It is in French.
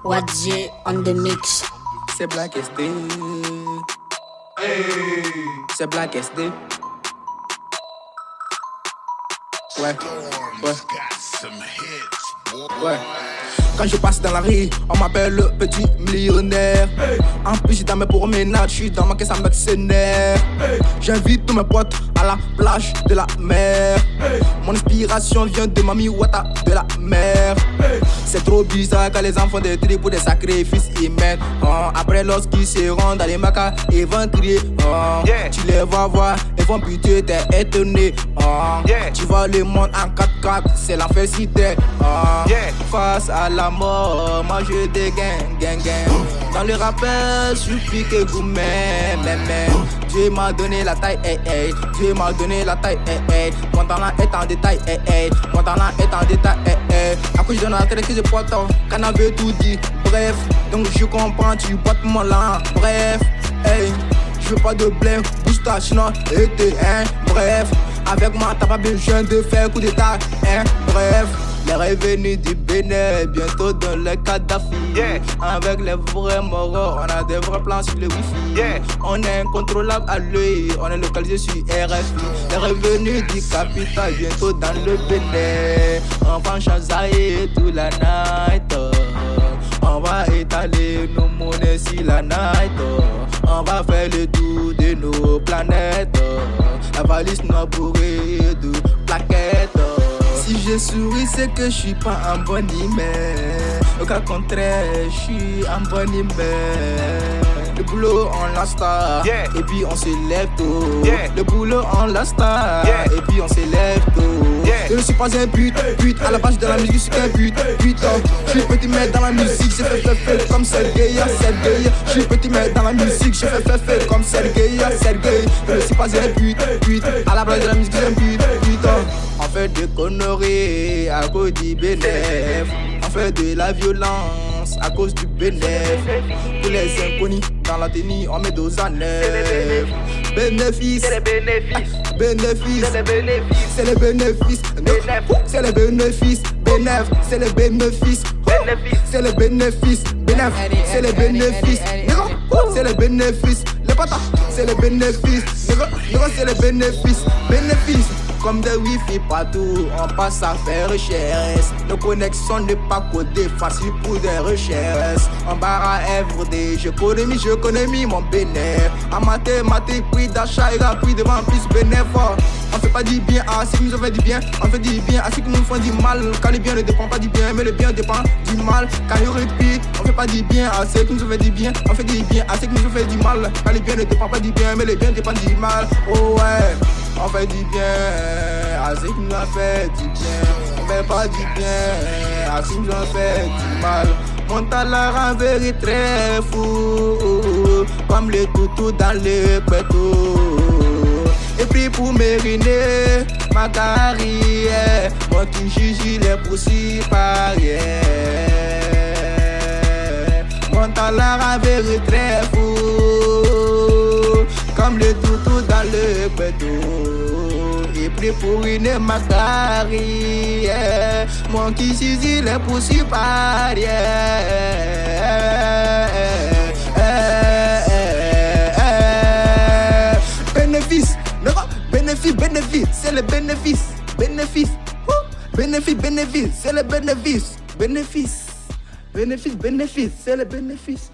Wadji on the mix. C'est Black SD. C'est Black SD. Ouais. Quand je passe dans la rue, on m'appelle le petit millionnaire. En plus, j'ai dans mes promenades, je suis dans ma caisse à mercenaire. J'invite tous mes potes à la plage de la mer. Mon inspiration vient de Mami Wata de la mer. C'est trop bizarre quand les enfants détruisent pour des sacrifices humains. Après, lorsqu'ils seront dans les macas, ils vont crier. Tu les vas voir, ils vont buter, t'es étonné. Tu vois le monde en 4x4, c'est la félicité. Face à la mort, moi je dégaine, gang. Dans le rappel, suffit que vous m'aimez. Dieu m'a donné la taille, Dieu m'a donné la taille, Mon talent est en détail, Mon talent est en détail, À cause de la tête que je porte, qu'on avait tout dit. Bref, donc je comprends, tu boites mon lan. Bref, je veux pas de blé, bouge ta chinois, bref, avec moi t'as pas besoin de faire coup d'état, bref. Les revenus du Bénin, bientôt dans le Kadhafi. Avec les vrais moraux, on a des vrais plans sur le wifi. On est incontrôlable à l'œil, on est localisé sur RFI. Les revenus du capital, bientôt dans le Bénin. On va changer toute la night. On va étaler nos monnaies sur la night. On va faire le tour de nos planètes. La valise n'a bourrée de plaquettes. Si je souris, c'est que je suis pas en bonne humeur. Au cas contraire, je suis en bonne humeur. Le boulot, on la star, et puis on se lève tôt. Le boulot, on la star, et puis on se lève tôt. Je ne suis pas un but, à la base de la musique, je suis qu'un but. Je suis petit mais dans la musique, j'ai fait comme Sergei. Je suis petit mais dans la musique, j'ai fait comme Sergei. Je ne suis pas un but, à la base de la musique, j'ai un but. On fait des conneries à cause du bénéf. On fait de la violence à cause du bénéf. Tous les inconnus dans la tenue, on met dos à neuf. Bénéfice, c'est les bénéfices. Bénéfice, c'est les bénéfices. C'est les bénéfices. C'est les bénéfices. Bénéf, c'est les bénéfices. C'est les bénéfices. Bénéf, c'est les bénéfices. C'est les bénéfices. Les patates, c'est les bénéfices. C'est les bénéfices. Bénéfices. Comme des wifi partout, on passe à faire recherche. Nos connexions n'est pas codées, facile pour des recherches. En barre à FD, je connais mon bénéfice. En mathématiques, prix d'achat et prix de vente plus bénéfice. On fait pas du bien à ceux qui nous ont fait du bien. On fait du bien à ceux qui nous font du mal. Car le bien ne dépend pas du bien, mais le bien dépend du mal. Car je répète, on fait pas du bien à ceux qui nous ont fait du bien. On fait du bien à ceux qui nous ont fait du mal. Car le bien ne dépend pas du bien, mais le bien dépend du mal. Oh ouais. On fait du bien à ceux qui nous ont fait du bien. On fait pas du bien à ceux qui nous ont fait du mal. Mon talent rend vérité très fou, comme le toutou dans le pétou. Et puis pour mériner ma carrière, moi qui juge les poursuivre par hier. Mon talent rend vérité très fou, comme le toutou dans le pétou. Et puis pour ruiner ma carrière, moi qui saisis les poursuivre par hier. Bénéfice, bénéfice, c'est le bénéfice. Bénéfice, c'est le bénéfice. Bénéfice, c'est le bénéfice.